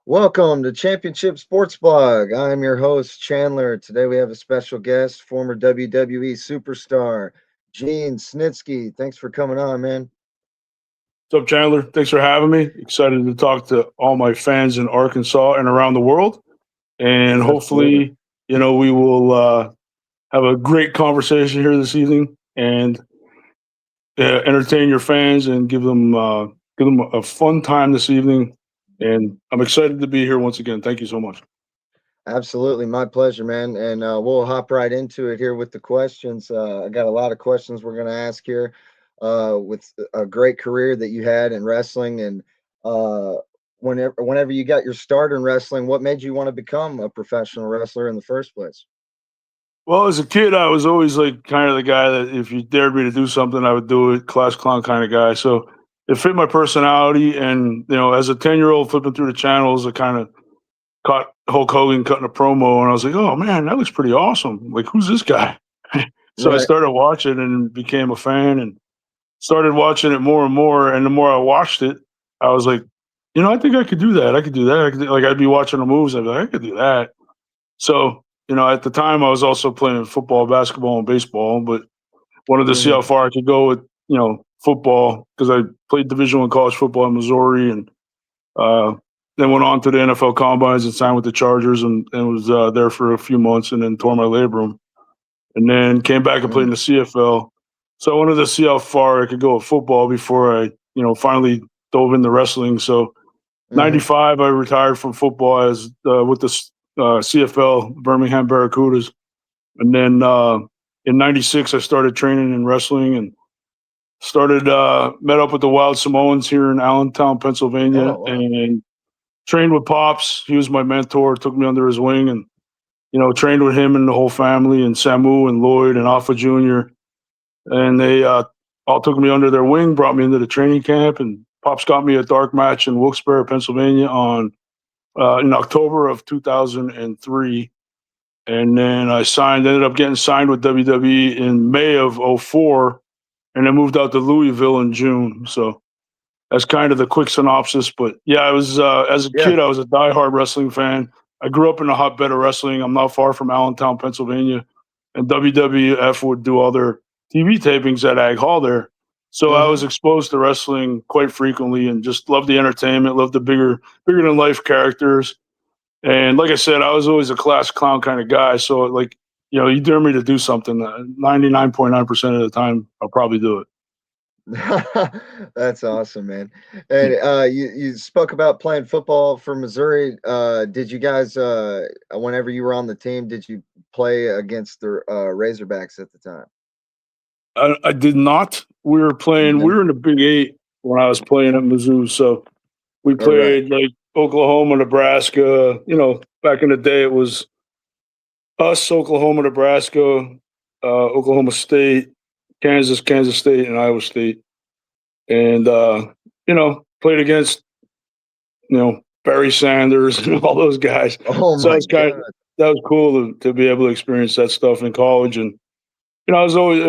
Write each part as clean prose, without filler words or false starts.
Welcome to Championship Sports Blog. I'm your host, Chandler. Today we have a special guest, former WWE superstar, Gene Snitsky. Thanks for coming on, man. What's up, Chandler? Thanks for having me. Excited to talk to all my fans in Arkansas and around the world. And Absolutely. hopefully, we will have a great conversation here this evening and entertain your fans and give them a fun time this evening. And I'm excited to be here once again. Thank you so much. Absolutely. My pleasure, man. And we'll hop right into it here with the questions. I got a lot of questions we're going to ask here with a great career that you had in wrestling. And uh, whenever you got your start in wrestling, what made you want to become a professional wrestler in the first place? Well, as a kid, I was always like kind of the guy that if you dared me to do something, I would do it, class clown kind of guy. So it fit my personality. And, as a 10-year-old flipping through the channels, I kind of caught Hulk Hogan cutting a promo, and I was like, "Oh man, that looks pretty awesome! Like, who's this guy?" So I Right. started watching and became a fan, and started watching it more and more. And the more I watched it, I was like, I think I could do that. I could do that. Like, I'd be watching the moves, I'd be like, I could do that. So, at the time, I was also playing football, basketball, and baseball, but wanted to see Hmm. how far I could go with football because I played Division One college football in Missouri, and uh, then went on to the NFL combines and signed with the Chargers, and was there for a few months, and then tore my labrum, and then came back and played in the CFL. So I wanted to see how far I could go with football before I, finally dove into wrestling. So Hmm. '95, I retired from football as with the CFL Birmingham Barracudas, and then in '96 I started training in wrestling and started met up with the Wild Samoans here in Allentown, Pennsylvania, Oh, wow. and trained with Pops. He was my mentor, took me under his wing, and trained with him and the whole family, and Samu and Lloyd and Alpha Junior, and they all took me under their wing, brought me into the training camp, and Pops got me a dark match in Wilkes-Barre, Pennsylvania, on in October of 2003, and then ended up getting signed with WWE in May of '04, and then moved out to Louisville in June. So that's kind of the quick synopsis. But yeah, I was as a Yeah. kid, I was a diehard wrestling fan. I grew up in a hotbed of wrestling. I'm not far from Allentown, Pennsylvania, and WWF would do all their TV tapings at Ag Hall there. So I was Hmm. exposed to wrestling quite frequently, and just loved the entertainment, loved the bigger than life characters. And like I said, I was always a class clown kind of guy. So like, you dare me to do something, 99.9% of the time, I'll probably do it. That's awesome, man. And you spoke about playing football for Missouri. Did you guys, whenever you were on the team, did you play against the Razorbacks at the time? I did not. You We didn't? were in the Big Eight when I was playing at Mizzou. So we All right. played like Oklahoma, Nebraska. Back in the day, it was us, Oklahoma, Nebraska, Oklahoma State, Kansas State, and Iowa State. And, played against, Barry Sanders and all those guys. Oh So my it's God. that was cool to be able to experience that stuff in college. And, I was always,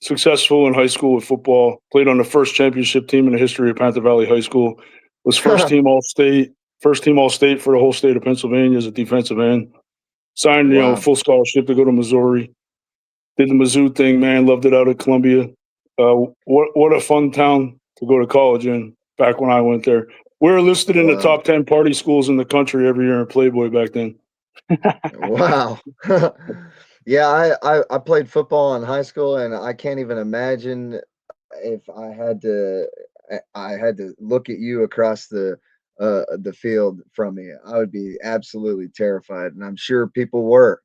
successful in high school with football. Played on the first championship team in the history of Panther Valley High School. Was first team All State for the whole state of Pennsylvania as a defensive end. Signed, Wow. full scholarship to go to Missouri. Did the Mizzou thing, man. Loved it out at Columbia. What a fun town to go to college in. Back when I went there, we were listed in the Wow. top 10 party schools in the country every year in Playboy back then. Wow. Yeah, I played football in high school, and I can't even imagine if I had to look at you across the field from me. I would be absolutely terrified, and I'm sure people were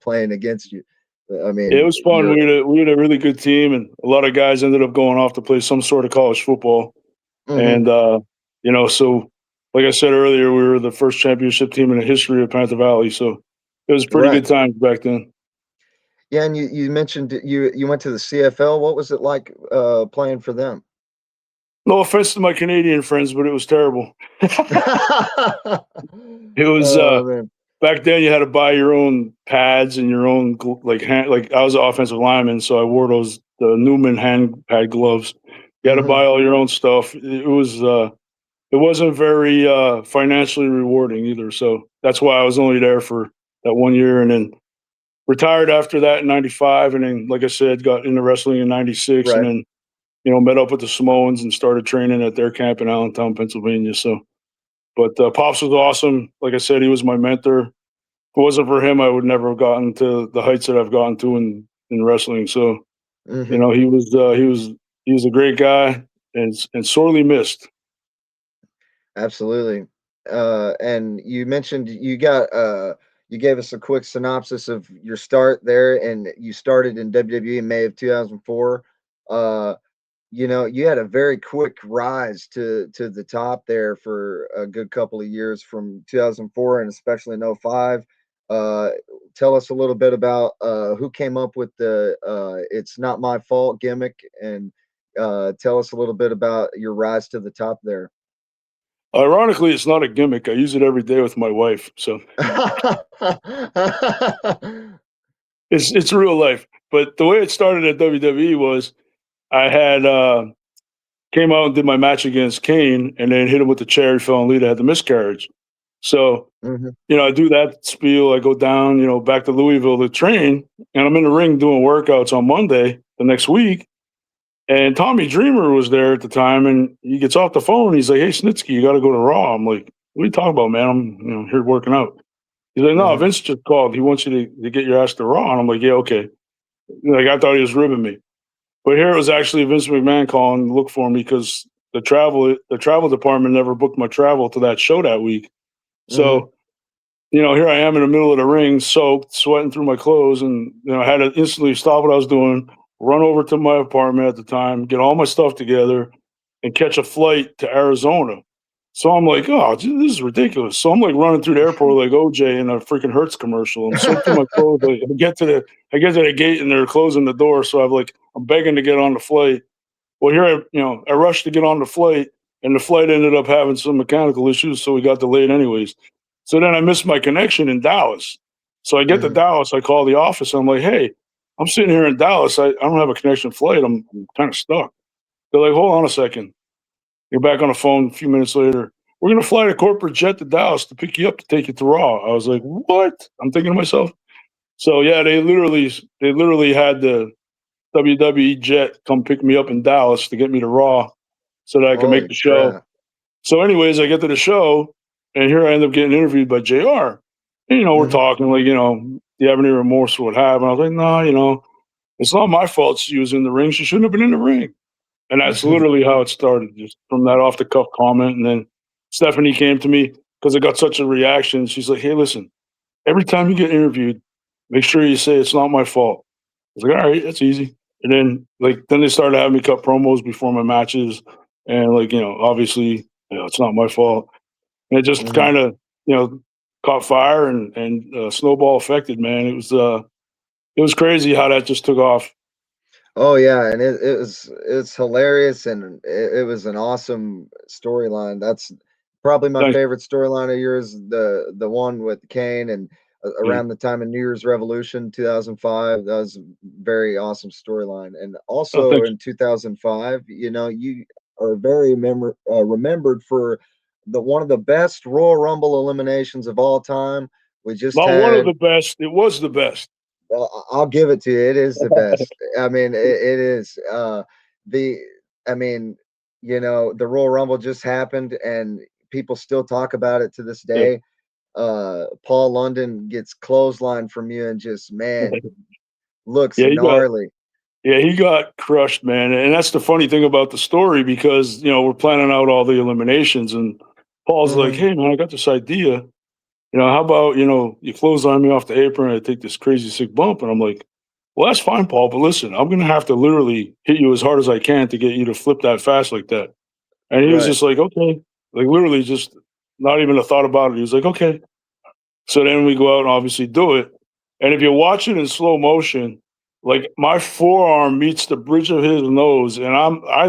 playing against you. I It mean, was fun. you're We had a really good team, and a lot of guys ended up going off to play some sort of college football. mhm, And so like I said earlier, we were the first championship team in the history of Panther Valley. So it was pretty right. good times back then. Yeah, and you mentioned that you went to the CFL. What was it like playing for them? No offense to my Canadian friends, but it was terrible. It was Oh man. back then you had to buy your own pads and your own like I was an offensive lineman, so I wore the Newman hand pad gloves. You had to Hmm. buy all your own stuff. It was it wasn't very financially rewarding either. So that's why I was only there for that 1 year, and then retired after that in '95, and then, like I said, got into wrestling in '96, and Right. then met up with the Samoans and started training at their camp in Allentown, Pennsylvania. So, but Pops was awesome. Like I said, he was my mentor. If it wasn't for him, I would never have gotten to the heights that I've gotten to in wrestling. So, Hmm. he was a great guy and sorely missed. Absolutely. And you mentioned you gave us a quick synopsis of your start there, and you started in WWE in May of 2004. Uh, you had a very quick rise to the top there for a good couple of years from 2004 and especially in '05. Uh, Tell us a little bit about who came up with the "It's Not My Fault" gimmick, and tell us a little bit about your rise to the top there. Ironically, it's not a gimmick. I use it every day with my wife. So it's real life. But the way it started at WWE was I had came out and did my match against Kane, and then hit him with the chair. He fell and lead. I had the miscarriage. So Mhm, I do that spiel. I go down, back to Louisville to train, and I'm in the ring doing workouts on Monday the next week. And Tommy Dreamer was there at the time, and he gets off the phone. He's like, "Hey, Snitsky, you got to go to Raw." I'm like, "What are you talking about, man? I'm here working out." He's like, "No, mhm, Vince just called. He wants you to get your ass to Raw." And I'm like, "Yeah, okay." Like I thought he was ribbing me, but here it was actually Vince McMahon calling to look for me because the travel department never booked my travel to that show that week. mhm. So here I am in the middle of the ring, soaked, sweating through my clothes, and I had to instantly stop what I was doing, run over to my apartment at the time, get all my stuff together, and catch a flight to Arizona. So I'm like, oh, this is ridiculous. So I'm like running through the airport like OJ in a freaking Hertz commercial. I'm soaked through my clothes. I get to the gate and they're closing the door. So I'm begging to get on the flight. Well, here I rushed to get on the flight, and the flight ended up having some mechanical issues, so we got delayed anyways. So then I missed my connection in Dallas. So I get to Mhm, Dallas, I call the office. I'm like, "Hey, I'm sitting here in Dallas. I don't have a connection flight. I'm kind of stuck." They're like, "Hold on a second." You're back on the phone a few minutes later. "We're gonna fly a corporate jet to Dallas to pick you up to take you to Raw." I was like, "What?" I'm thinking to myself. So yeah, they literally had the WWE jet come pick me up in Dallas to get me to Raw so that I could make Holy the show. crap. So, anyways, I get to the show, and here I end up getting interviewed by JR. And, we're Mhm, talking like, do you have any remorse for what happened? I was like, no, it's not my fault she was in the ring. She shouldn't have been in the ring. And that's mhm, literally how it started, just from that off the cuff comment. And then Stephanie came to me because I got such a reaction. She's like, hey, listen, every time you get interviewed, make sure you say it's not my fault. I was like, all right, that's easy. And then they started having me cut promos before my matches, and obviously, it's not my fault. And it just mhm. kind of, you know, caught fire and snowball affected. Man, it was crazy how that just took off. Oh yeah, and it's hilarious, and it was an awesome storyline. That's probably my Thanks. favorite storyline of yours, the one with Kane and Yeah. around the time of New Year's Revolution 2005. That was a very awesome storyline. And Oh, also thanks. in 2005, you are very remembered for the one of the best Royal Rumble eliminations of all time. We just Not one of had the best. It was the best. I'll give it to you. It is the best. I mean, it is. The I mean, the Royal Rumble just happened, and people still talk about it to this Yeah. day. Paul London gets clothesline from you, and just man looks Yeah, he got gnarly. yeah, he got crushed, man. And that's the funny thing about the story because, we're planning out all the eliminations and Paul's like, Hmm. hey man, I got this idea. How about, you clothesline me off the apron and I take this crazy sick bump? And I'm like, well, that's fine, Paul, but listen, I'm gonna have to literally hit you as hard as I can to get you to flip that fast like that. And he was Right. just like, okay. Like literally just not even a thought about it. He was like, okay. So then we go out and obviously do it. And if you watch it in slow motion, like my forearm meets the bridge of his nose, and I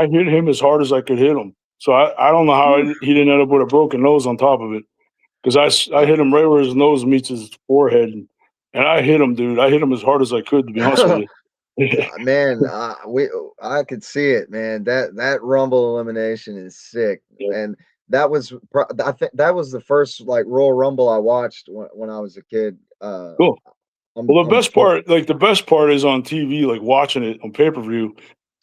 hit him as hard as I could hit him. So I don't know how he didn't end up with a broken nose on top of it because I Uh, hit him right where his nose meets his forehead, and I hit him, dude. I hit him as hard as I could, to be honest with you. Man, I could see it, man. That Rumble elimination is sick, Yeah, and I think that was the first like Royal Rumble I watched when I was a kid. cool. Well, I'm 40, the best part is on TV, like watching it on pay per view.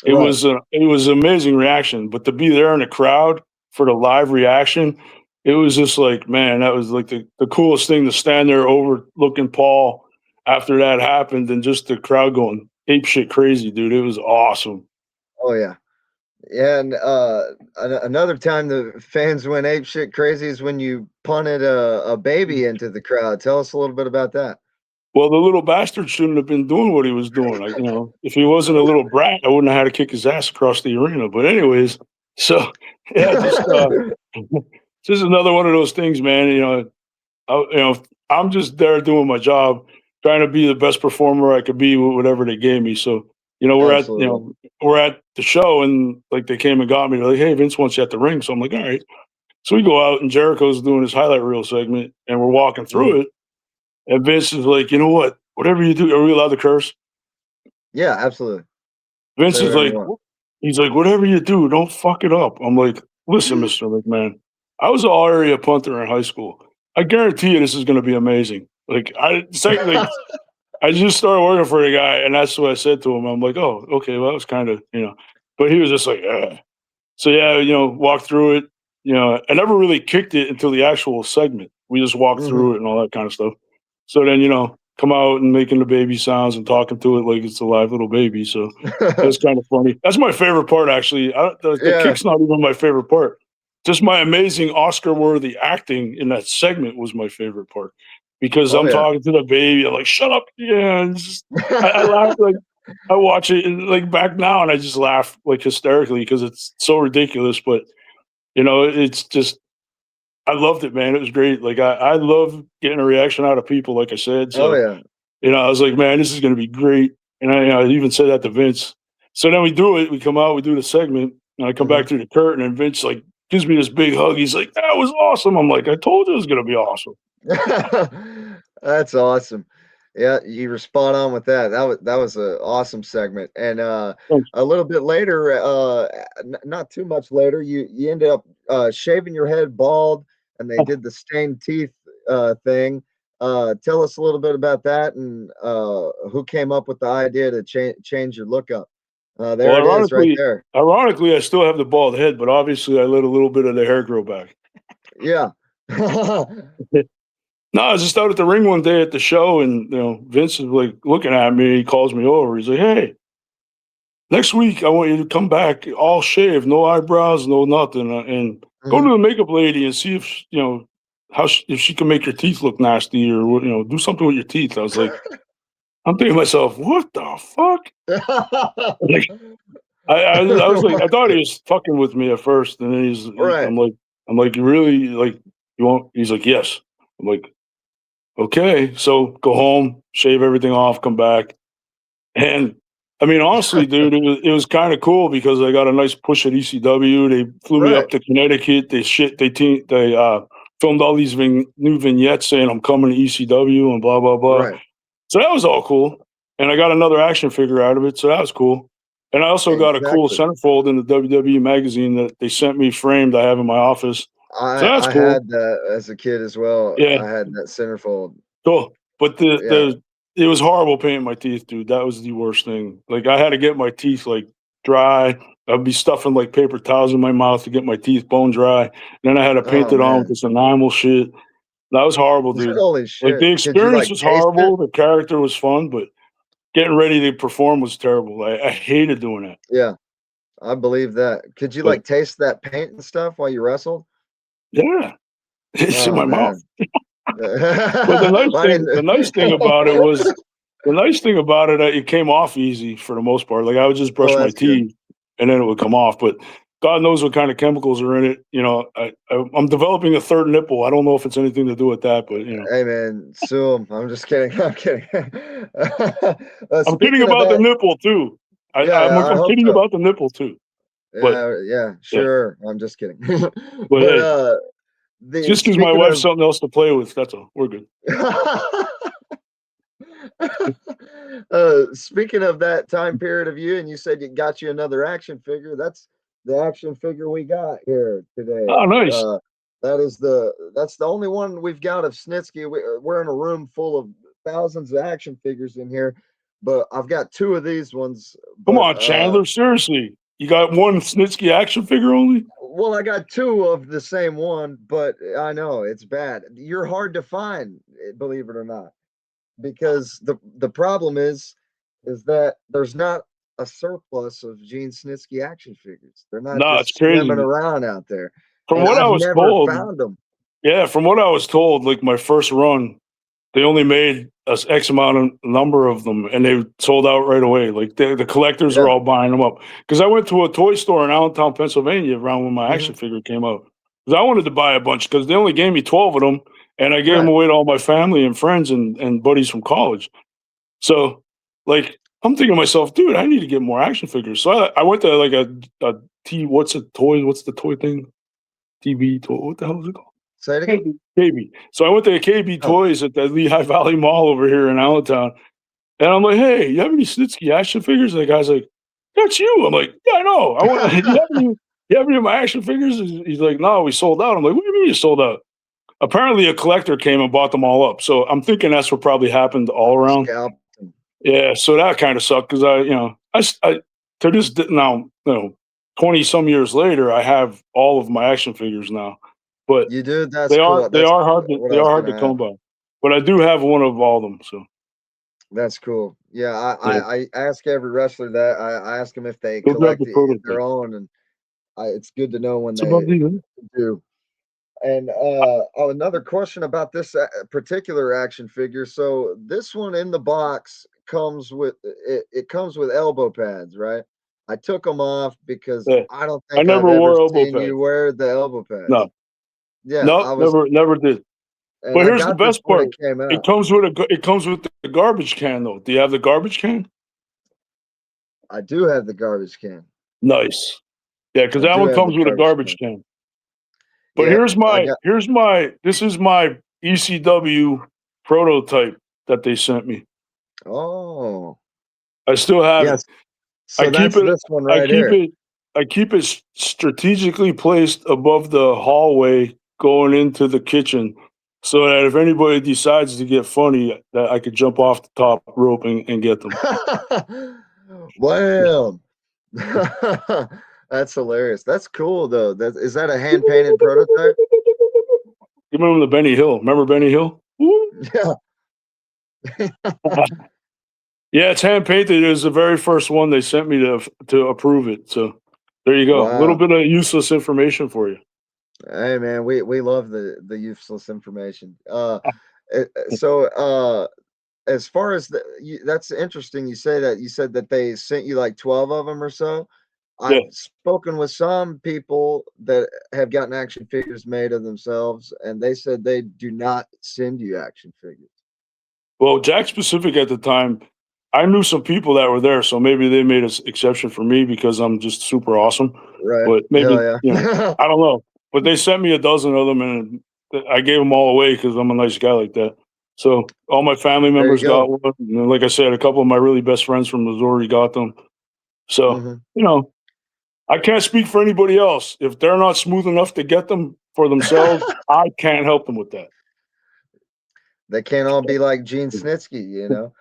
right. It was amazing reaction, but to be there in the crowd for the live reaction, it was just like, man, that was like the coolest thing to stand there overlooking Paul after that happened, and just the crowd going ape shit crazy, dude. It was awesome. Oh yeah. Yeah, and another time the fans went ape shit crazy is when you punted a baby into the crowd. Tell us a little bit about that. Well, the little bastard shouldn't have been doing what he was doing. If he wasn't a little brat, I wouldn't have had to kick his ass across the arena. But anyways, so yeah, just another one of those things, man. I'm just there doing my job, trying to be the best performer I could be with whatever they gave me. So, Absolutely. we're at the show, and like they came and got me. They're like, "Hey, Vince wants you at the ring." So I'm like, "All right." So we go out, and Jericho's doing his highlight reel segment, and we're walking Mhm. through it. And Vince is like, "You know what? Whatever you do, are we allowed to curse?" Yeah, absolutely. Vince Say is whatever like, you want. he's like, "Whatever you do, don't fuck it up." I'm like, "Listen, Mister McMahon, I was an all area punter in high school. I guarantee you, this is going to be amazing." I just started working for the guy, and that's what I said to him. I'm like, "Oh, okay, well, that was kind of, but he was just like, eh. So yeah, walked through it. I never really kicked it until the actual segment. We just walked Mhm. through it and all that kind of stuff. So then, come out and making the baby sounds and talking to it like it's a live little baby. So it was kind of funny. That's my favorite part, actually. The Yeah. kick's not even my favorite part. Just my amazing Oscar-worthy acting in that segment was my favorite part because Oh, I'm yeah. talking to the baby. I'm like, "Shut up!" Yeah, and I laugh like I watch it and like back now, and I just laugh like hysterically because it's so ridiculous. But it's just I loved it, man. It was great. Like I love getting a reaction out of people. Like I said, Oh, so yeah. I was like, man, this is going to be great. And I even said that to Vince. So then we do it. We come out, we do the segment, and I come back Mhm. through the curtain, and Vince like gives me this big hug. He's like, "That was awesome." I'm like, "I told you it was going to be awesome." That's awesome. Yeah, you were spot on with that. That was an awesome segment. And Thanks. a little bit later, not too much later, you ended up shaving your head bald, and they did the stained teeth thing. Tell us a little bit about that and who came up with the idea to change your look up. Well, There it is, right there. ironically, I still have the bald head, but obviously, I let a little bit of the hair grow back. Yeah. No, I was just out at the ring one day at the show, and Vince is like looking at me. He calls me over. He's like, "Hey, next week I want you to come back all shaved, no eyebrows, no nothing, and go to Mhm. the makeup lady and see if if she can make your teeth look nasty or do something with your teeth." I was like, I'm thinking to myself, what the fuck? Like, I was like, I thought he was fucking with me at first, and then Right. I'm like, you really like you want? He's like, yes. I'm like, okay, so go home, shave everything off, come back. And I mean, honestly, dude, it was kind of cool because I got a nice push at ECW. They flew me Right. up to Connecticut. They filmed all these new vignettes saying I'm coming to ECW and blah blah blah. Right. So that was all cool. And I got another action figure out of it, so that was cool. And I also got a cool Exactly. centerfold in the WWE magazine that they sent me framed. I have in my office, so that's I cool. had that as a kid as well. Yeah, I had that centerfold. cool. But Yeah. it was horrible painting my teeth, dude. That was the worst thing. Like I had to get my teeth like dry. I'd be stuffing like paper towels in my mouth to get my teeth bone dry. And then I had to paint Oh, it on with man. this enamel shit. That was horrible, dude. Holy Like shit. the Could you, experience like, was taste it? horrible. The character was fun, but getting ready to perform was terrible. I hated doing that. Yeah, I believe that. Could you, But like, taste that paint and stuff while you wrestled? yeah, it's in Oh, my mouth. man. But I the didn't nice thing about it was the nice thing about it, it came off easy for the most part. Like I would just Oh, brush my that's good. teeth and then it would come off. But God knows what kind of chemicals are in it. I'm developing a third nipple. I don't know if it's anything to do with that, but Hey, man, sue 'em. I'm just kidding. I'm kidding. I'm kidding Speaking of about the that, nipple too. yeah, yeah, I I'm hope kidding so. about the nipple too. But Yeah, yeah, yeah, sure. I'm just kidding. but But, hey, the just because my speaking wife's of something else to play with, that's all. We're good. Speaking of that time period of you, and you said you got you another action figure. That's the action figure we got here today. Oh, nice. That's the only one we've got of Snitsky. We're in a room full of thousands of action figures in here, but I've got two of these ones. Come But on, Chandler. Seriously, you got one Snitsky action figure only? well, I got two of the same one, but I know it's bad. You're hard to find, believe it or not, because the problem is that there's not a surplus of Gene Snitsky action figures. They're not No, it's just swimming crazy. around out there, From and what I I've was never told, found them. yeah, from what I was told, like my first run, they only made a X amount of number of them, and they sold out right away. Like the collectors were Yeah. all buying them up. Because I went to a toy store in Allentown, Pennsylvania, around when my Hmm. action figure came out. Because I wanted to buy a bunch, because they only gave me 12 of them, and I gave them Right. away to all my family and friends and buddies from college. So, like, I'm thinking to myself, dude, I need to get more action figures. So I went to like a what's a toy? What's the toy thing? TB toy. What the hell is it called? Say it again. KB. So I went to KB Oh, Toys at the Lehigh Valley Mall over here in Allentown, and I'm like, "Hey, you have any Snitsky action figures?" And the guy's like, "That's you." I'm like, "Yeah, I know. I want. You have any of my action figures?" He's like, "No, we sold out." I'm like, "What do you mean you sold out?" Apparently, a collector came and bought them all up. So I'm thinking that's what probably happened all around. scalp. Yeah, so that kind of sucked because I to this now, 20 some years later, I have all of my action figures now, but You do. That's they are cool. they That's are hard to what they I are was hard to gonna ask. come by. But I do have one of all of them. So That's cool. Yeah, yeah, I ask every wrestler that. I ask them if they go grab collect the prototype. their own, and it's good to know when What's about they these? do. And another question about this particular action figure. So this one in the box comes with it comes with elbow pads, right? I took them off because Yeah, I don't I think I've never ever wore elbow seen you pads. wear the elbow pads. No, Yeah, no, I was, never did. and But I here's the got this best when part: it came it out. comes with it comes with the garbage can though. Do you have the garbage can? I do have the garbage can. Nice. Yeah, because I that do one have the comes with a garbage garbage can. can. But Yep, I got. this is my ECW prototype that they sent me. Oh, I still have it. yes. I So keep that's it this one I right keep here. it I keep it strategically placed above the hallway going into the kitchen so that if anybody decides to get funny, that I could jump off the top rope and get them. Wow. That's hilarious. That's cool though. Is that a hand painted prototype? Give them the Benny Hill. Remember Benny Hill? Woo. Yeah. Yeah, it's hand painted. It was the very first one they sent me to approve it. So there you go. A little Wow. bit of useless information for you. Hey man, we love the useless information. So as far as that's interesting you say that. You said that they sent you like 12 of them or so. Yeah. I've spoken with some people that have gotten action figures made of themselves, and they said they do not send you action figures. Well, Jack Specific at the time, I knew some people that were there, so maybe they made an exception for me because I'm just super awesome. Right. But maybe, Hell yeah. I don't know. But they sent me a dozen of them, and I gave them all away because I'm a nice guy like that. So all my family There you members go. got one. And then, like I said, a couple of my really best friends from Missouri got them. So, Hmm. you know, I can't speak for anybody else. If they're not smooth enough to get them for themselves, I can't help them with that. They can't all be like Gene Snitsky, you know.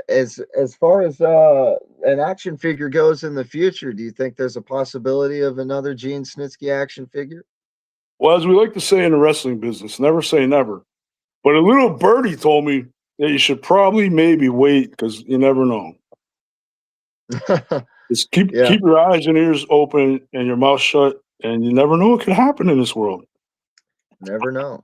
As far as an action figure goes in the future, do you think there's a possibility of another Gene Snitsky action figure? Well, as we like to say in the wrestling business, never say never. But a little birdie told me that you should probably maybe wait because you never know. Just Yeah, keep your eyes and ears open and your mouth shut, and you never know what could happen in this world. never know.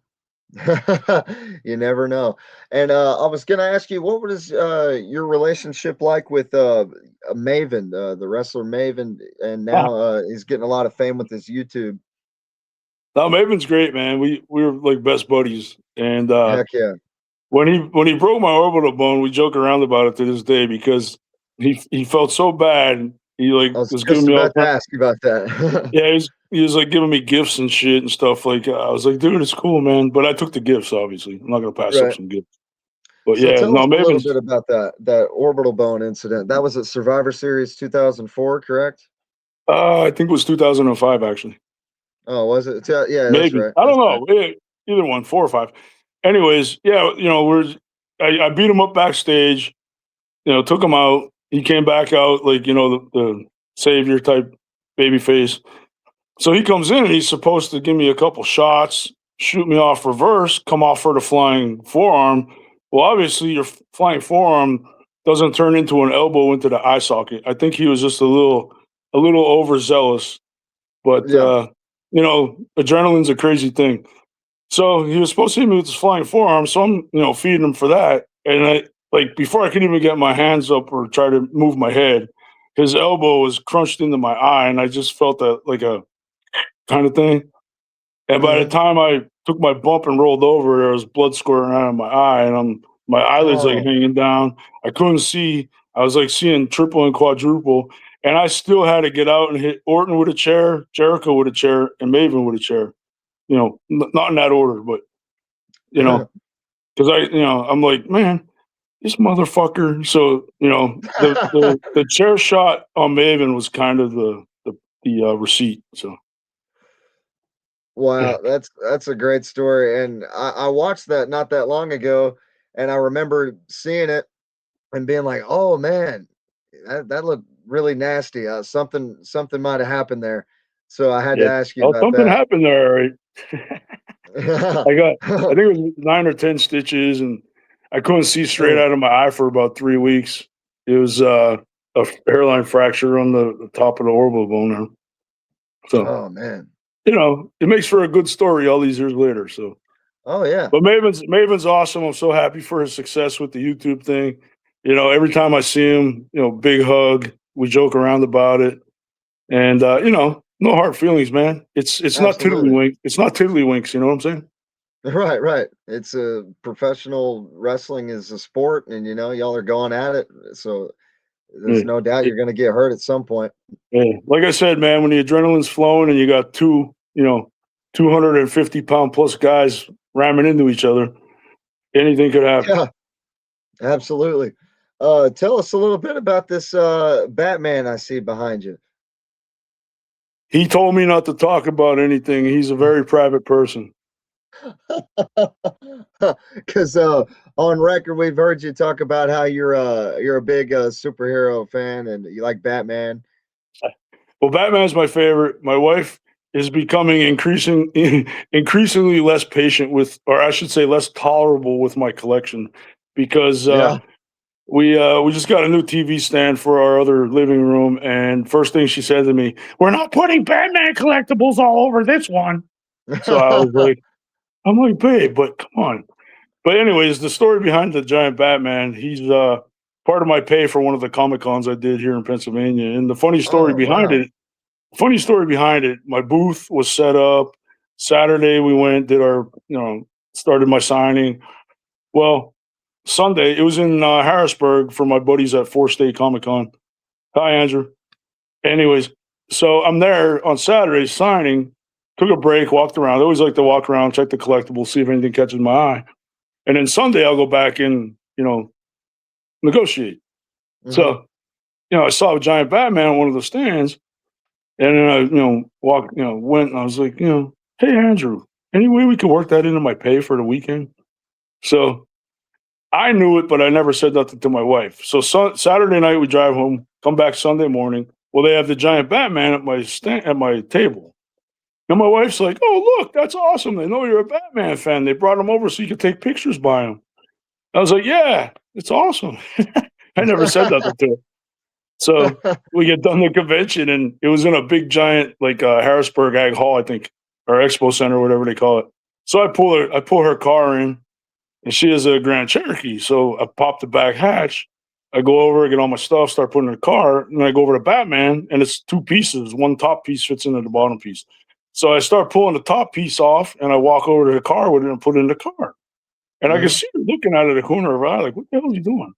You never know. And I was gonna ask you, what was your relationship like with Maven, the wrestler Maven, and Ah, now he's getting a lot of fame with his YouTube. now Maven's great, man. We were like best buddies, and Heck yeah. when he broke my orbital bone, we joke around about it to this day because he felt so bad. He like I was was giving just me all about to kind. ask you about that. Yeah, he was like giving me gifts and shit and stuff. Like I was like, dude, it's cool, man. But I took the gifts. Obviously, I'm not gonna pass up Right. some gifts. But So yeah, tell no, us a little Maven's. bit about that orbital bone incident. That was at Survivor Series 2004, correct? I think it was 2005 actually. Oh, was it? Yeah, that's Maybe right. I That's don't right. know. Either one, 4 or 5. Anyways, yeah, I beat him up backstage. Took him out. He came back out like the savior type baby face. So he comes in and he's supposed to give me a couple shots, shoot me off reverse, come off for the flying forearm. Well, obviously your flying forearm doesn't turn into an elbow into the eye socket. I think he was just a little overzealous, but Yeah. adrenaline's a crazy thing. So he was supposed to hit me with his flying forearm, so I'm feeding him for that, and I like before I could even get my hands up or try to move my head, his elbow was crunched into my eye, and I just felt that like a kind of thing. And by the Mhm. time I took my bump and rolled over, there was blood squirting out of my eye, and my eyelids like Oh, hanging down. I couldn't see. I was like seeing triple and quadruple, and I still had to get out and hit Orton with a chair, Jericho with a chair, and Maven with a chair. Not in that order, but you know, because I'm like, man, this motherfucker. So the chair shot on Maven was kind of the receipt. So yeah, wow, that's a great story, and I watched that not that long ago, and I remember seeing it and being like, "Oh, man, that looked really nasty, something might have happened there." So I had to yeah. ask you Oh, about something that. happened there. All right. I think it was 9 or 10 stitches, and I couldn't see straight Oh, out of my eye for about 3 weeks. It was a hairline fracture on the top of the orbital bone there. So oh, man. it makes for a good story all these years later. So, Oh, yeah. but Maven's awesome. I'm so happy for his success with the YouTube thing. Every time I see him, big hug. We joke around about it, and no hard feelings, man. It's not Absolutely. tiddlywink. It's not tiddlywinks. You know what I'm saying? Right, right. It's a professional wrestling is a sport, and, y'all are going at it, so there's Yeah. no doubt It- you're gonna get hurt at some point. yeah. Like I said, man, when the adrenaline's flowing and you got two, 250-pound plus guys ramming into each other, anything could happen. Yeah, absolutely. Tell us a little bit about this, Batman I see behind you. He told me not to talk about anything. He's a very private person. 'Cause, on record, we've heard you talk about how you're a big, superhero fan and you like Batman. Well, Batman's my favorite. My wife is becoming increasingly less patient with, or I should say, less tolerable with my collection because Yeah. we just got a new TV stand for our other living room, and first thing she said to me, "We're not putting Batman collectibles all over this one." So I'm like, babe, but come on. But anyways, the story behind the giant Batman, he's part of my pay for one of the Comic Cons I did here in Pennsylvania. And the Oh, wow. funny story behind it, my booth was set up. Saturday we went, did our, started my signing. Well, Sunday, it was in Harrisburg for my buddies at Four State Comic Con. Hi, Andrew. Anyways, so I'm there on Saturday signing, took a break, walked around. I always like to walk around, check the collectibles, see if anything catches my eye. And then Sunday, I'll go back and, negotiate. Mhm. So, I saw a giant Batman on one of the stands. And then I, walked, went and I was like, hey, Andrew, any way we could work that into my pay for the weekend? So I knew it, but I never said nothing to my wife. So Saturday night, we drive home, come back Sunday morning. Well, they have the giant Batman at my table. And my wife's like, oh, look, that's awesome. They know you're a Batman fan. They brought him over so you could take pictures by him. I was like, yeah, it's awesome. I never said nothing to her. So we get done the convention, and it was in a big giant like Harrisburg Ag Hall, I think, or Expo Center, whatever they call it. So I pull her car in, and she has a Grand Cherokee. So I pop the back hatch. I go over, get all my stuff, start putting in the car, and I go over to Batman, and it's two pieces. One top piece fits into the bottom piece. So I start pulling the top piece off, and I walk over to the car with it and put it in the car. And I can Mhm. see her looking at it the corner of her eye, like, what the hell are you doing?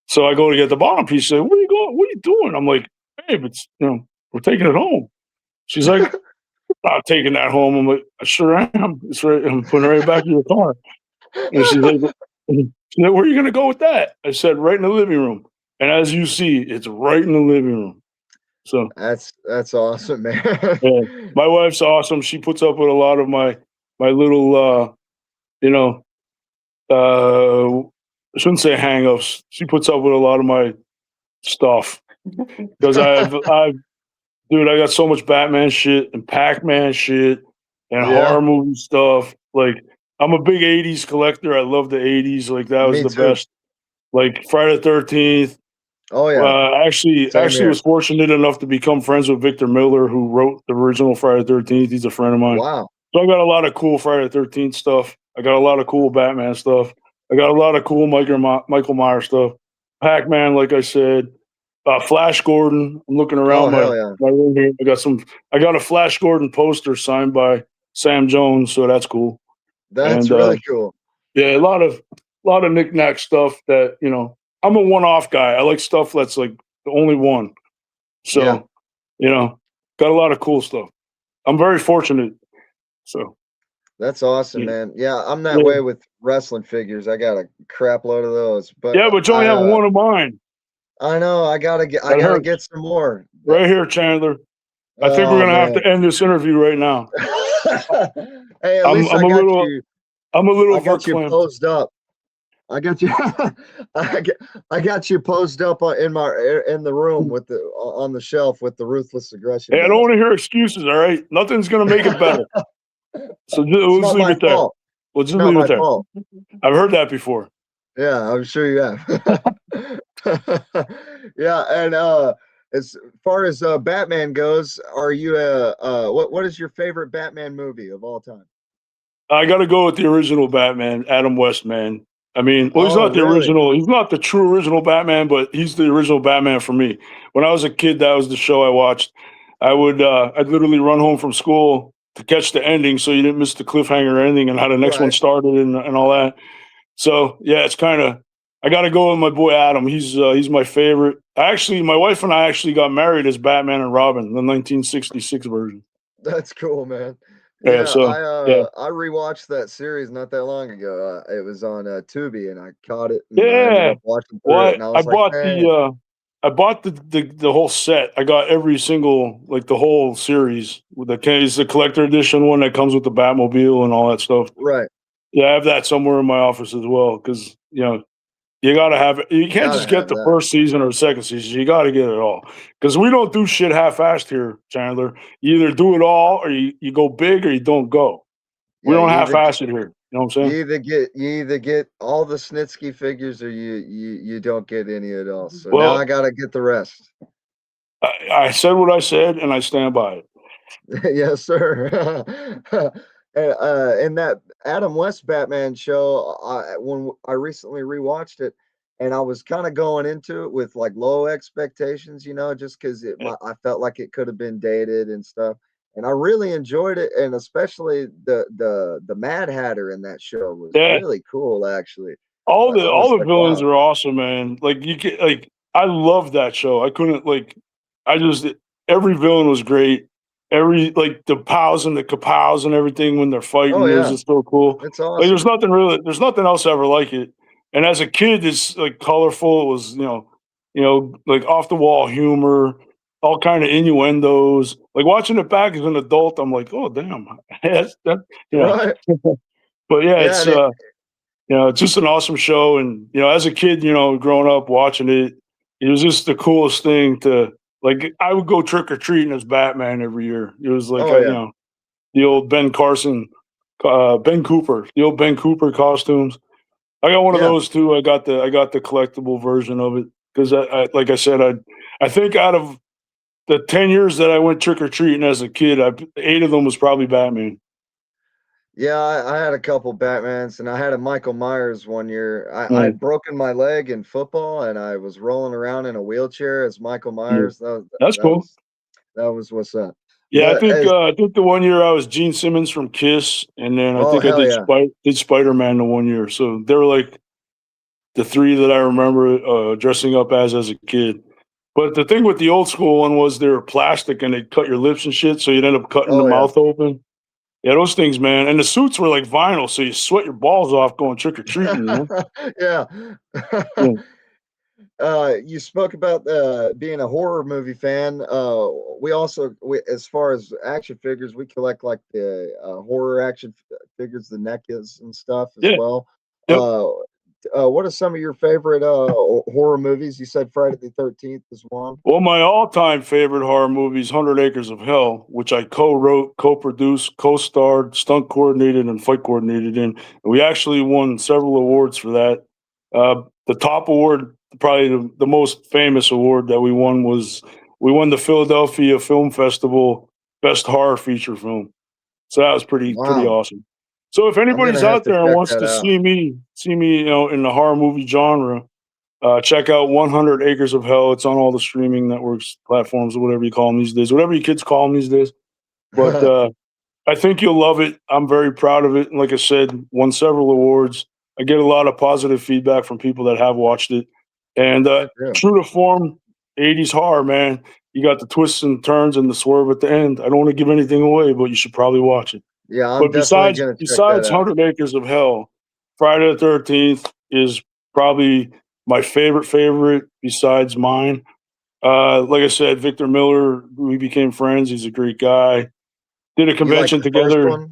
So I go to get the bottom piece. She's like, where are you going? What are you doing? I'm like, babe, it's, we're taking it home. She's like, not taking that home. I'm like, I sure am. It's right. I'm putting it right back in your car. And she's like, She said, "Where are you gonna go with that?" I said, "Right in the living room." And as you see, it's right in the living room. So That's awesome, man. yeah, my wife's awesome. She puts up with a lot of my little you know, I shouldn't say hang-ups. She puts up with a lot of my stuff because I've dude, I got so much Batman shit and Pac-Man shit and Yeah, horror movie stuff. Like, I'm a big '80s collector. I love the '80s. Like, that was me the too. best. Like Friday the 13th. Oh, yeah, same Actually here. was fortunate enough to become friends with Victor Miller, who wrote the original Friday the 13th. He's a friend of mine. Wow. So I got a lot of cool Friday the 13th stuff. I got a lot of cool Batman stuff. I got a lot of cool Michael Myers stuff. Pac-Man, like I said. Flash Gordon. I'm looking Oh, around hell yeah. my room here. I got a Flash Gordon poster signed by Sam Jones, so that's cool. That's And really cool. yeah, a lot of knickknack stuff that, I'm a one-off guy. I like stuff that's like the only one. Yeah, So, you know, got a lot of cool stuff. I'm very fortunate. So, that's awesome, yeah. man. Yeah, I'm that Yeah, way with wrestling figures. I got a crap load of those, but yeah, but you only have one of mine. I know I That gotta hurts. get some more. That, Right here, Chandler. I think we're oh gonna have to man. end this interview right now. Hey, at I'm least I'm a little I'm a little I got you verklempt. posed up. I got you I got, I got you posed up in the room with the on the shelf with the ruthless aggression Hey, I don't badge. want to hear excuses. All right, nothing's gonna make it better. So It's we'll just not leave my it there. fault. We'll It's just not leave it my there. fault. I've heard that before. Yeah, I'm sure you have. Yeah, and as far as Batman goes, are you what is your favorite Batman movie of all time? I got to go with the original Batman, Adam West, man. I mean, well, he's Oh, not the really? original. He's not the true original Batman, but he's the original Batman for me. When I was a kid, that was the show I watched. I'd literally run home from school to catch the ending, so you didn't miss the cliffhanger or anything, and how the next one Right. started and all that. So yeah, it's kind of. I got to go with my boy Adam. He's my favorite. Actually, my wife and I actually got married as Batman and Robin, the 1966 version. That's cool, man. Yeah. Yeah, So yeah, I rewatched that series not that long ago. It was on Tubi, and I caught it, and I ended yeah. up watching Well, through it, and I was like, man, I bought the whole set. I got every single like the whole series with the case, the collector edition one that comes with the Batmobile and all that stuff. right, Yeah, I have that somewhere in my office as well because you gotta have it. You can't gotta just get have the that. first season or the second season. You gotta get it all because we don't do shit half-assed here, Chandler. You either do it all or you go big or you don't go. We Yeah, don't half-ass it here. You know what I'm saying? you either get all the Snitsky figures or you don't get any at all. So now Well, I gotta get the rest. I said what I said and I stand by it. Yes, sir. In that Adam West Batman show, when I recently rewatched it, and I was kind of going into it with like low expectations, just because I felt like it could have been dated and stuff. And I really enjoyed it, and especially the Mad Hatter in that show was Yeah. really cool. Actually, All the I was all the like, villains wow, are awesome, man. Like you can like I love that show. I couldn't like I just every villain was great. Every like the pows and the kapows and everything when they're oh fighting, it was yeah, just so cool. it's Like awesome. there's nothing else ever like it. And as a kid, it's like colorful. It was, like off the wall humor, all kind of innuendos. Like watching it back as an adult, I'm like, oh damn. That's that, you know. Right? But yeah, Yeah, it's it's just an awesome show. And, as a kid, growing up watching it, it was just the coolest thing to like. I would go trick or treating as Batman every year. It was like, oh yeah, the old Ben Cooper, the old Ben Cooper costumes. I got one of yeah. those too. I got the collectible version of it because like I said, I think out of the 10 years that I went trick or treating as a kid, 8 of them was probably Batman. Yeah, I had a couple Batmans, and I had a Michael Myers one year. I Yeah, had broken my leg in football, and I was rolling around in a wheelchair as Michael yeah. Myers. That's That cool. was that was what's up. Yeah, But as I think the one year I was Gene Simmons from Kiss, and then I oh think I hell did yeah, Spider Man the one year. So they were like the three that I remember dressing up as a kid. But the thing with the old school one was they were plastic and they'd cut your lips and shit, so you'd end up cutting the oh yeah, mouth open. Yeah, those things, man. And the suits were like vinyl, so you sweat your balls off going trick or treating. You know. Yeah. Yeah. You spoke about being a horror movie fan. We also, as far as action figures, we collect like the horror action figures, the NECAs and stuff as Yeah. well. Yep. Uh, what are some of your favorite horror movies? You said Friday the 13th is one. Well, my all-time favorite horror movie is Hundred Acres of Hell, which I co-wrote, co-produced, co-starred, stunt coordinated, and fight coordinated in. And we actually won several awards for that. The top award, probably the most famous award that we won, was we won the Philadelphia Film Festival Best Horror Feature Film. So that was pretty Wow. awesome. So if I'm gonna anybody's have out to there and check wants that to out. see me, in the horror movie genre, check out 100 Acres of Hell. It's on all the streaming networks, platforms, or whatever you call them these days, whatever you kids call them these days. But I think you'll love it. I'm very proud of it. And like I said, won several awards. I get a lot of positive feedback from people that have watched it. And Heck yeah. true to form, 80s horror, man. You got the twists and turns and the swerve at the end. I don't want to give anything away, but you should probably watch it. Yeah, I'm But definitely besides gonna check that besides out. 100 Acres of Hell, Friday the 13th is probably my favorite besides mine. Like I said, Victor Miller, we became friends. He's a great guy. Did a You like convention the first together. one?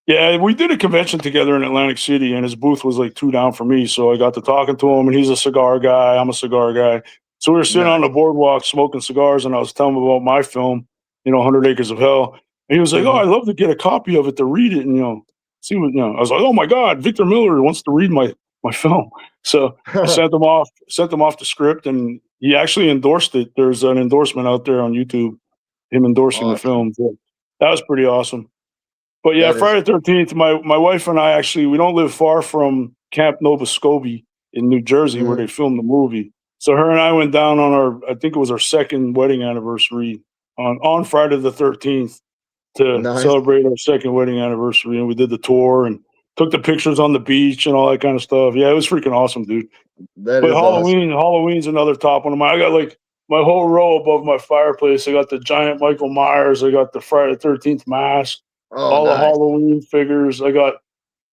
Yeah, we did a convention together in Atlantic City, and his booth was like two down from me. So I got to talking to him, and he's a cigar guy. I'm a cigar guy. So we were sitting on the Nice. boardwalk smoking cigars, and I was telling him about my film, 100 Acres of Hell. And he was like, "Oh, Mhm. I'd love to get a copy of it to read it, and see what." I was like, "Oh my God, Victor Miller wants to read my film." So I sent him off the script, and he actually endorsed it. There's an endorsement out there on YouTube, him endorsing the Awesome. film. So that was pretty awesome. But yeah, That is Friday the 13th, my wife and I actually, we don't live far from Camp Nova Scotia in New Jersey where mhm, they filmed the movie. So her and I went down on I think it was our second wedding anniversary on Friday the 13th to nice. celebrate our second wedding anniversary. And we did the tour and took the pictures on the beach and all that kind of stuff. Yeah, it was freaking awesome, dude. That But is awesome. Halloween's another top one of mine. I got like my whole row above my fireplace. I got the giant Michael Myers. I got the Friday the 13th mask, Oh, all the nice. Halloween figures. I got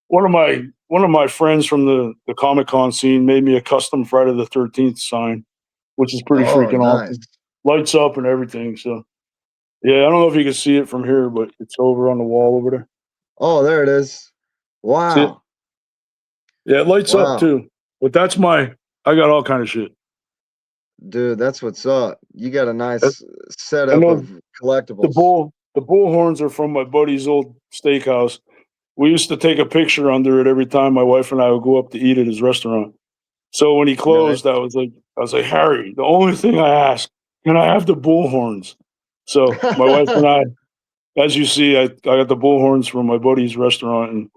one of my friends from the Comic Con scene made me a custom Friday the 13th sign, which is pretty Oh, freaking nice. awesome. Lights up and everything. So yeah, I don't know if you can see it from here, but it's over on the wall over there. Oh, there it is. See it? Wow. Yeah, it lights up Wow. too. But I got all kind of shit. Dude, that's what's up. You got a And nice and setup those of collectibles. the bull horns are from my buddy's old steakhouse. We used to take a picture under it every time my wife and I would go up to eat at his restaurant. So when he Nice. closed, I was like, Harry, the only thing I ask, can I have the bull horns? So my wife and I, as you see, I got the bull horns from my buddy's restaurant, and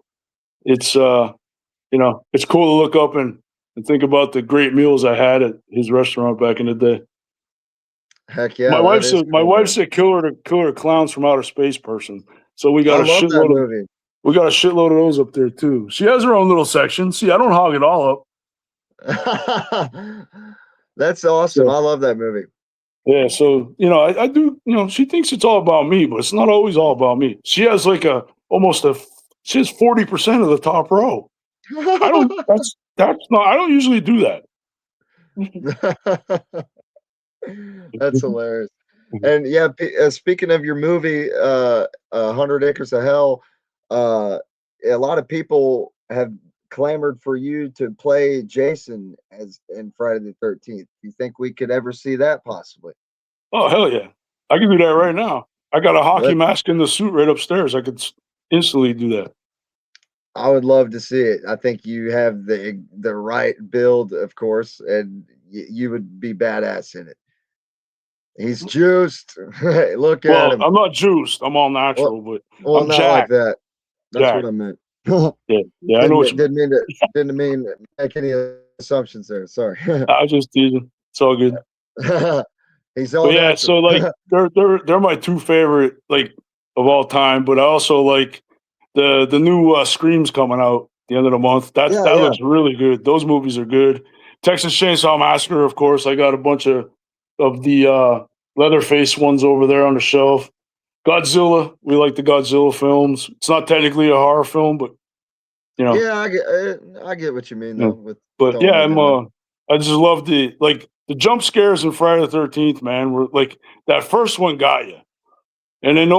it's it's cool to look up and think about the great meals I had at his restaurant back in the day. Heck My yeah, that wife's is a my cool, man. wife's a killer clowns from outer space person. So I love that movie. we got a shitload of those up there too. She has her own little section. See, I don't hog it all up. That's awesome. So I love that movie. yeah, so I do. She thinks it's all about me, but it's not always all about me. She has like she has 40% of the top row. I don't. That's not. I don't usually do that. That's hilarious. And yeah, speaking of your movie, 100 Acres of Hell, a lot of people have clamored for you to play Jason as in Friday the 13th. Do you think we could ever see that possibly? Oh hell yeah! I can do that right now. I got a hockey That mask in the suit right upstairs. I could instantly do that. I would love to see it. I think you have the right build, of course, and you would be badass in it. He's juiced. Look at Well, him. I'm not juiced. I'm all Well, natural, but well, I'm not like jacked. that. That's what Jacked. I meant. Yeah, yeah. I know what you mean. Didn't mean to make any assumptions there. Sorry. I was just teasing. It's all good. He's But all yeah, so natural. like they're my two favorite like of all time. But I also like the new Screams coming out at the end of the month. That Yeah, that yeah. looks really good. Those movies are good. Texas Chainsaw Massacre, of course. I got a bunch of the Leatherface ones over there on the shelf. Godzilla. We like the Godzilla films. It's not technically a horror film, but you know, Yeah, I get what you mean yeah. though with But throwing yeah, it in there. I just love the jump scares in Friday the 13th, man. Were like that first one got you. And then the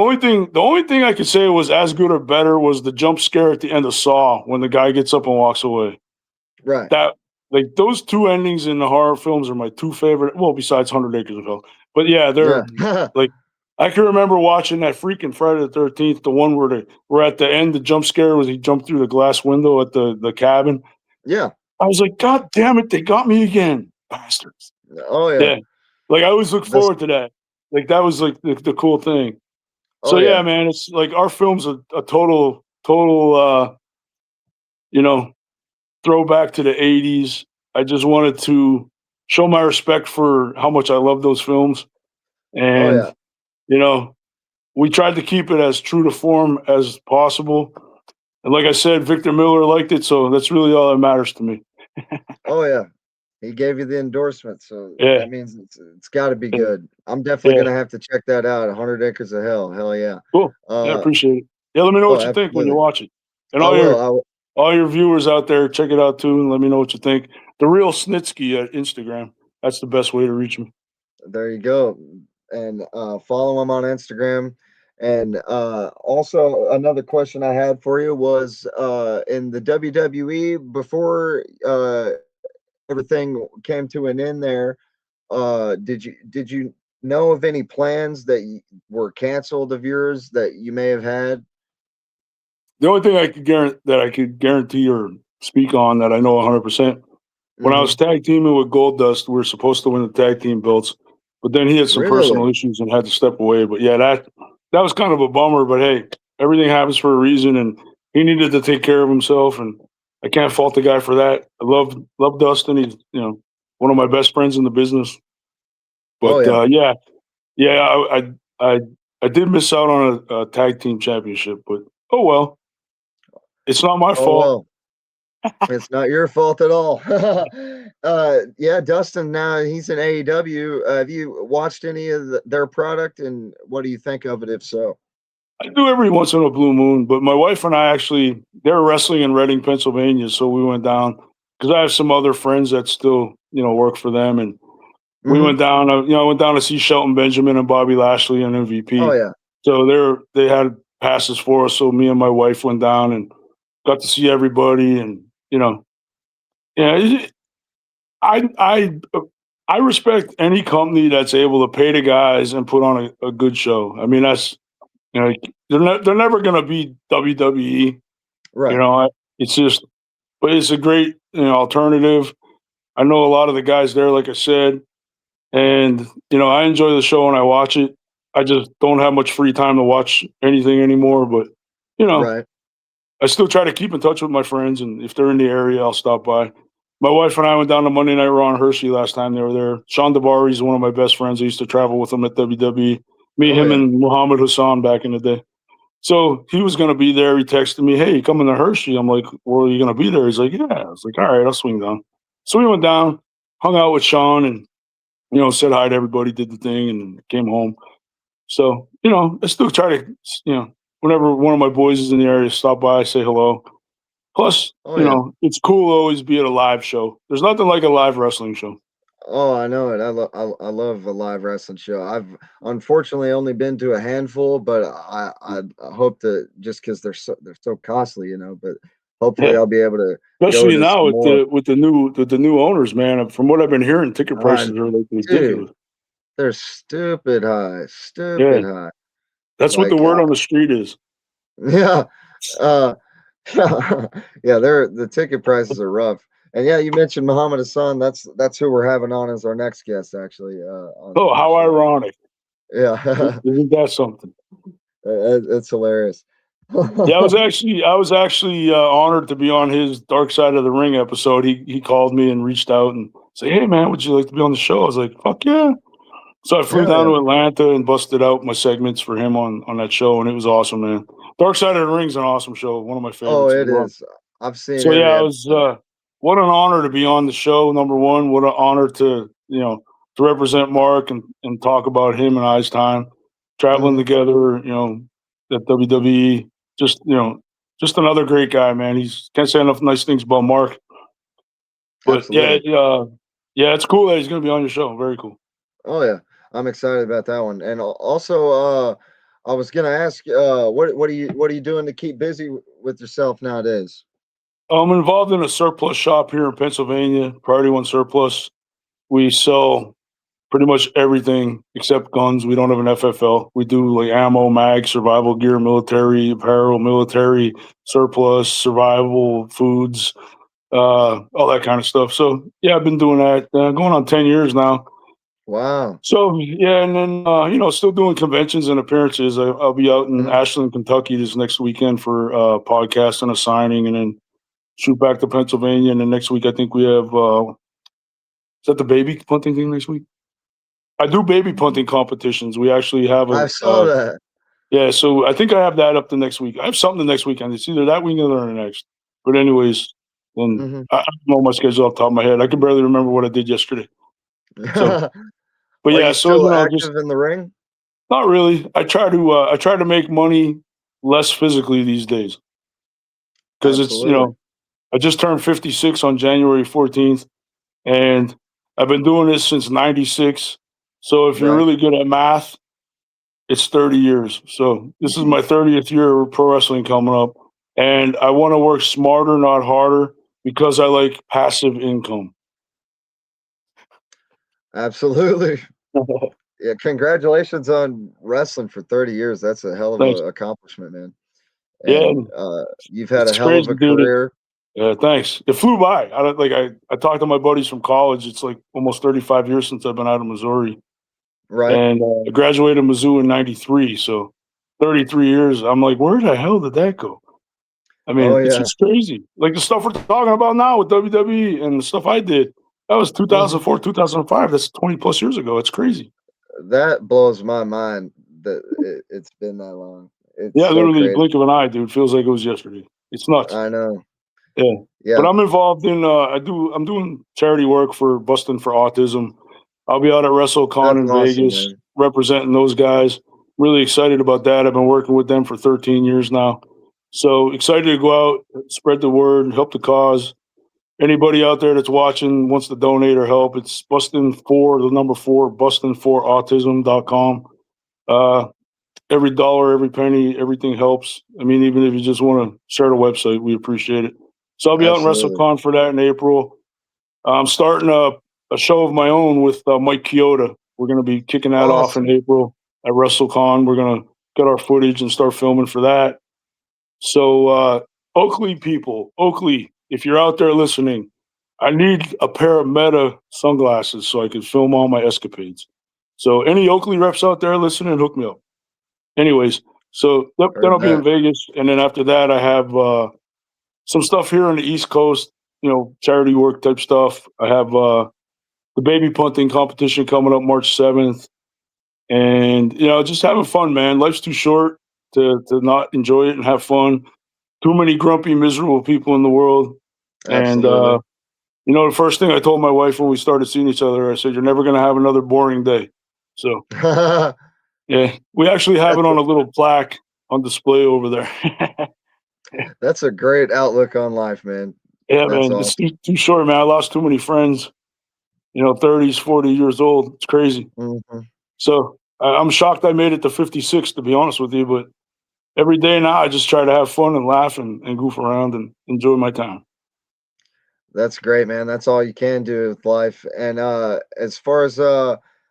only thing I could say was as good or better was the jump scare at the end of Saw when the guy gets up and walks away. Right. That like those two endings in the horror films are my two favorite. Well, besides Hundred Acres of Hell, but yeah, Yeah. they're like I can remember watching that freaking Friday the 13th, the one where at the end the jump scare was he jumped through the glass window at the cabin. Yeah. I was like, God damn it, they got me again, bastards. Oh yeah. Yeah, like I always look This. forward to that. Like that was like the cool thing. Oh So yeah, yeah. man, it's like our film's a total you know, throwback to the 80s. I just wanted to show my respect for how much I love those films. Oh And, yeah. you know, we tried to keep it as true to form as possible. And like I said, Victor Miller liked it, so that's really all that matters to me. Oh yeah. He gave you the endorsement, so Yeah, that means it's got to be yeah, good. I'm definitely yeah. gonna have to check that out. 100 Acres of Hell. Hell yeah. Cool. Yeah, I Uh appreciate it. Yeah, let me know oh, what you think when you absolutely. watch it. And I will. all your viewers out there, check it out too, and let me know what you think. The real Snitsky at Instagram. That's the best way to reach me. There you go. And follow him on Instagram. And also, another question I had for you was in the WWE before everything came to an end there. Did you know of any plans that were canceled of yours that you may have had? The only thing I could guarantee or speak on that I know 100%. When I was Hmm. tag teaming with Goldust, we were supposed to win the tag team belts, but then he had some personal Really? issues and had to step away. But yeah, that was kind of a bummer. But hey, everything happens for a reason, and he needed to take care of himself, and I can't fault the guy for that. I love Dustin. He's one of my best friends in the business. Oh But yeah. yeah, I did miss out on a tag team championship, but oh well, it's not my Oh fault. well. It's not your fault at all. Yeah, Dustin. Now he's in AEW. Have you watched any of their product, and what do you think of it? If so, I do every once in a blue moon, but my wife and I actually they're wrestling in Reading, Pennsylvania, so we went down because I have some other friends that still work for them, and we hmm. went down. I went down to see Shelton Benjamin and Bobby Lashley and Oh MVP. yeah. So they had passes for us, so me and my wife went down and got to see everybody, and yeah, I I respect any company that's able to pay the guys and put on a good show. I mean, that's they're never going to be WWE. You Right. know, it's just, but it's a great alternative. I know a lot of the guys there, like I said, and I enjoy the show and I watch it. I just don't have much free time to watch anything anymore. But you know, Right. I still try to keep in touch with my friends, and if they're in the area, I'll stop by. My wife and I went down to Monday Night Raw in Hershey last time they were there. Sean Dabari is one of my best friends. I used to travel with him at WWE. Me, Oh him, yeah. and Muhammad Hassan back in the day. So he was going to be there. He texted me, "Hey, you coming to Hershey?" I'm like, "Well, are you going to be there?" He's like, "Yeah." I was like, "All right, I'll swing down." So we went down, hung out with Sean, and said hi to everybody, did the thing, and came home. So I still try to, whenever one of my boys is in the area, stop by, say hello. Plus, Oh yeah. it's cool to always be at a live show. There's nothing like a live wrestling show. Oh, I know it. I love a live wrestling show. I've unfortunately only been to a handful, but I hope to just because they're so costly, But hopefully, Yeah, I'll be able to go especially to now some with more. the new owners, man. From what I've been hearing, ticket Uh, prices are like Dude, ridiculous. they're stupid high, Yeah, stupid high. that's what the Like, word on the street is. yeah, uh, yeah, the ticket prices are rough. And yeah, you mentioned Muhammad Hassan. That's who we're having on as our next guest, actually, Oh, on the how show. ironic! Yeah, Isn't that something? it's hilarious. Yeah, I was actually honored to be on his Dark Side of the Ring episode. He called me and reached out and said, "Hey man, would you like to be on the show?" I was like, "Fuck yeah!" So I flew Hell down yeah. to Atlanta and busted out my segments for him on that show, and it was awesome, man. Dark Side of the Ring's an awesome show, one of my Oh, favorites as it well. is. I've seen So yeah, every I was. episode. What an honor to be on the show. Number one, what an honor to to represent Mark and talk about him and I's time. traveling Mhm. together, at WWE. Just, just another great guy, man. He's can't say enough nice things about Mark. But yeah, Absolutely. yeah, it's cool that he's going to be on your show. Very cool. Oh yeah, I'm excited about that one. And also, I was gonna ask, what are you doing to keep busy with yourself nowadays? I'm involved in a surplus shop here in Pennsylvania, Priority One Surplus. We sell pretty much everything except guns. We don't have an FFL. We do like ammo, mag, survival gear, military apparel, military surplus, survival foods, all that kind of stuff. So yeah, I've been doing that going on 10 years now. Wow. So yeah, and then still doing conventions and appearances. I'll be out in Mhm. Ashland, Kentucky this next weekend for podcast and a signing, and then shoot back to Pennsylvania. And then next week, I think we have is that the baby punting thing next week? I do baby punting competitions. We actually have I saw that. yeah. So I think I have that up the next week. I have something the next weekend. It's either that weekend or the next. But anyways, then Mhm. I don't know my schedule off the top of my head. I can barely remember what I did yesterday. So, but Are yeah. you So still just active in the ring? not really. I try to make money less physically these days because it's Absolutely. I just turned 56 on January 14th, and I've been doing this since '96. So if you're Right. really good at math, it's 30 years. So this is my 30th year of pro wrestling coming up, and I want to work smarter, not harder, because I like passive income. Absolutely. Yeah, congratulations on wrestling for 30 years. That's a hell of Thanks. a accomplishment, man. Yeah, And you've had a it's hell of crazy, a dude. career, Yeah, thanks. It flew by. I don't like. I talked to my buddies from college. It's like almost 35 years since I've been out of Missouri, right? and I graduated Mizzou in '93. So 33 years. I'm like, where the hell did that go? I Oh mean, it's yeah. just crazy. Like the stuff we're talking about now with WWE and the stuff I did. That was Mhm. 2004, 2005. That's 20 plus years ago. It's crazy. That blows my mind that it's been that long. It's Yeah, so literally crazy. blink of an eye, dude. Feels like it was yesterday. It's nuts. I know. Yeah. Yeah, But I'm involved in I'm doing charity work for Bustin' for Autism. I'll be out at WrestleCon that's in awesome, Vegas man. representing those guys. Really excited about that. I've been working with them for 13 years now. So excited to go out, spread the word, help the cause. Anybody out there that's watching wants to donate or help, it's Bustin' for the number four, bustin4autism.com. Uh, every dollar, every penny, everything helps. I mean, even if you just want to share the website, we appreciate it. So I'll be out in Absolutely. WrestleCon for that in April. I'm starting a show of my own with Mike Chioda. We're going to be kicking that off in Awesome. April at WrestleCon. We're going to get our footage and start filming for that. So, Oakley people, Oakley, if you're out there listening, I need a pair of Meta sunglasses so I can film all my escapades. So, any Oakley reps out there listening, hook me up. Anyways, so then Heard I'll be in that. Vegas, and then after that, I have some stuff here on the East Coast, charity work type stuff. I have the baby punting competition coming up March 7th, and just having fun, man. Life's too short to not enjoy it and have fun. Too many grumpy, miserable people in the world, and Absolutely. the first thing I told my wife when we started seeing each other, I said, "You're never going to have another boring day." So yeah, we actually have it That's on a little plaque on display over there. that's a great outlook on life, man. Yeah, That's man, it's awesome. too short, man. I lost too many friends. 30s, 40 years old. It's crazy. Mhm. So I'm shocked I made it to 56, to be honest with you. But every day now, I just try to have fun and laugh and goof around and enjoy my time. That's great, man. That's all you can do with life. And as far as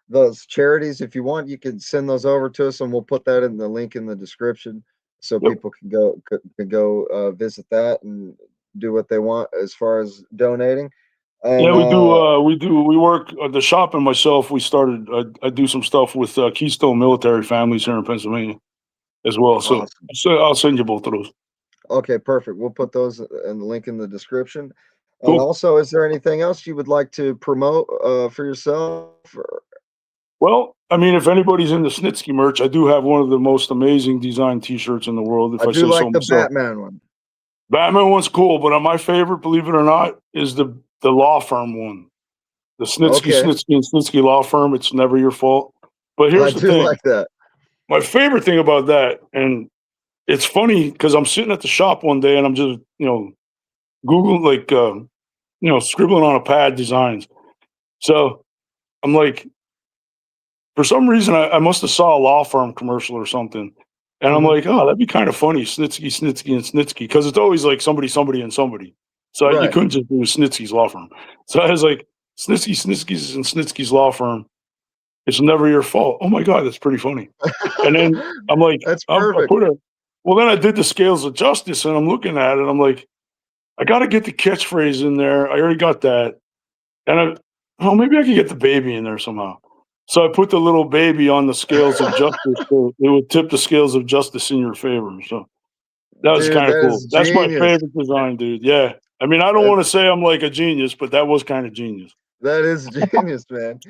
those charities, if you want, you can send those over to us, and we'll put that in the link in the description so Yep. people can go visit that and do what they want as far as donating. Yeah, And we do. We work at the shop and myself. We started. I do some stuff with Keystone Military Families here in Pennsylvania as well. awesome. So I'll send you both of those. Okay, perfect. We'll put those in the link in the description. And Cool. also, is there anything else you would like to promote for yourself? Or, Well, I mean, if anybody's into Snitsky merch, I do have one of the most amazing design T-shirts in the world, if I I do say so like the myself. Batman one. Batman one's cool, but my favorite, believe it or not, is the law firm one. The Okay, Snitsky and Snitsky law firm. It's never your fault. But I here's the do thing: like that. my favorite thing about that, and it's funny because I'm sitting at the shop one day and I'm just, Google like, scribbling on a pad designs. So I'm like, for some reason, I must have saw a law firm commercial or something. And I'm Mhm. like, oh, that'd be kind of funny. Snitsky, Snitsky, and Snitsky. Because it's always like somebody, somebody, and somebody. So you Right. couldn't just do Snitsky's law firm. So I was like, Snitsky, Snitsky's, and Snitsky's law firm. It's never your fault. Oh my God, that's pretty funny. And then I'm like, That's I perfect. put a, well, then I did the scales of justice and I'm looking at it. I'm like, I got to get the catchphrase in there. I already got that. And oh, maybe I could get the baby in there somehow. So I put the little baby on the scales of justice, so it would tip the scales of justice in your favor. So that was Dude, kind of that cool. is That's my genius. favorite design, dude. Yeah. I mean, I don't That want to say I'm like a genius, but that was kind of genius. that is genius, man.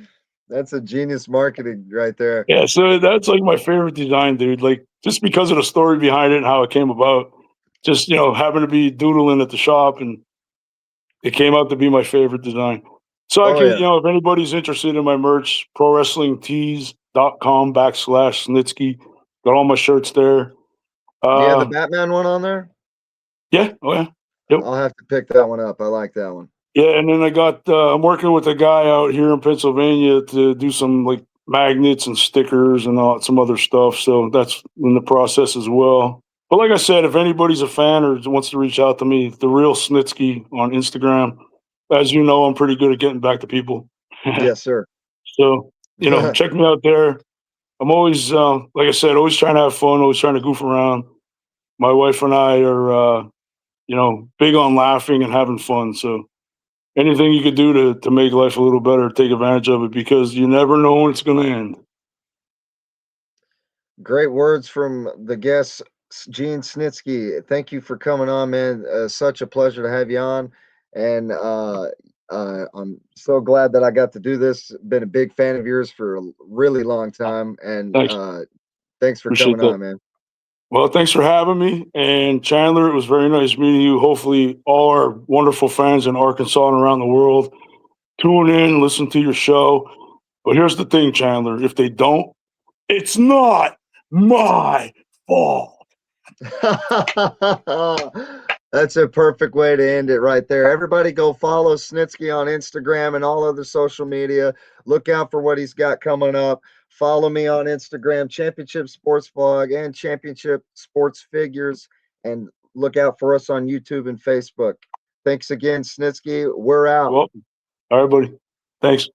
That's a genius marketing right there. Yeah. So that's like my favorite design, dude. Like just because of the story behind it and how it came about. Just having to be doodling at the shop, and it came out to be my favorite design. So I Oh, could, yeah. if anybody's interested in my merch, prowrestlingtees.com/Snitsky. Got all my shirts there. Do you have the Uh, Batman one on there? yeah, oh yeah, yep, I'll have to pick that one up. I like that one. yeah. And then I'm working with a guy out here in Pennsylvania to do some like magnets and stickers and some other stuff. So that's in the process as well. But like I said, if anybody's a fan or wants to reach out to me, the real Snitsky on Instagram. As you know, I'm pretty good at getting back to people. Yes, sir. So, check me out there. I'm always, like I said, always trying to have fun, always trying to goof around. My wife and I are, big on laughing and having fun. So anything you could do to make life a little better, take advantage of it because you never know when it's going to end. Great words from the guest, Gene Snitsky. Thank you for coming on, man. Such a pleasure to have you on. And I'm so glad that I got to do this. Been a big fan of yours for a really long time. And Thanks. thanks for Appreciate coming that. on, man. Well, thanks for having me. And Chandler, it was very nice meeting you. Hopefully, all our wonderful fans in Arkansas and around the world tune in, listen to your show. But here's the thing, Chandler, if they don't, it's not my fault. That's a perfect way to end it right there. Everybody go follow Snitsky on Instagram and all other social media. Look out for what he's got coming up. Follow me on Instagram, Championship Sports Vlog and Championship Sports Figures. And look out for us on YouTube and Facebook. Thanks again, Snitsky. We're out. Well, all right, buddy. Thanks.